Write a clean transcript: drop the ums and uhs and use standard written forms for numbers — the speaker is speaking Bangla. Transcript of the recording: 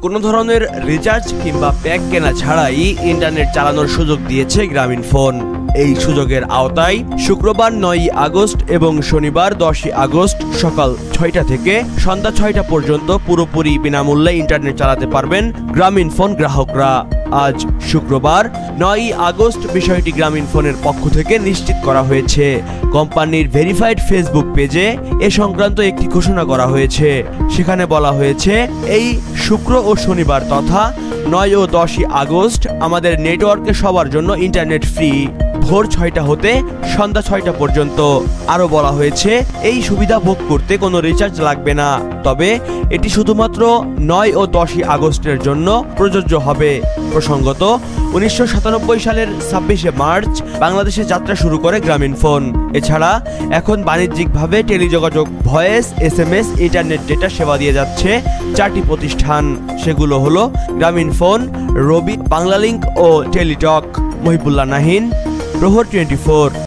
কোনো ধরনের রিচার্জ কিংবা প্যাক কেনা ছাড়াই ইন্টারনেট চালানোর সুযোগ দিয়েছে গ্রামীণফোন। এই সুযোগের আওতায় শুক্রবার 9 আগস্ট এবং শনিবার 10 আগস্ট সকাল 6টা থেকে সন্ধ্যা 6টা পর্যন্ত পুরোপুরি বিনামূল্যে ইন্টারনেট চালাতে পারবেন গ্রামীণফোন গ্রাহকরা। আজ শুক্রবার 9 আগস্ট বিষয়টি গ্রামীণফোনের পক্ষ থেকে নিশ্চিত করা হয়েছে। কোম্পানির ভেরিফাইড ফেসবুক পেজে এ সংক্রান্ত একটি ঘোষণা করা হয়েছে। সেখানে বলা হয়েছে, এই শুক্র ও শনিবার তথা 9 ও 10 আগস্ট আমাদের নেটওয়ার্কে সবার জন্য ইন্টারনেট ফ্রি, ভোর 6টা হতে সন্ধ্যা 6টা পর্যন্ত। আরও বলা হয়েছে, এই সুবিধা ভোগ করতে কোনো রিচার্জ লাগবে না, তবে এটি শুধুমাত্র 9 ও 10 আগস্টের জন্য প্রযোজ্য হবে। প্রসঙ্গত, 1997 সালের 26শে মার্চ বাংলাদেশে যাত্রা শুরু করে গ্রামীণফোন। এছাড়া এখন বাণিজ্যিকভাবে টেলিযোগাযোগ, ভয়েস, SMS, ইন্টারনেট ডেটা সেবা দিয়ে যাচ্ছে 4টি প্রতিষ্ঠান। সেগুলো হলো গ্রামীণফোন, রবি, বাংলালিংক ও টেলিটক। মহিবুল্লাহ নাহিন, প্রহর 24।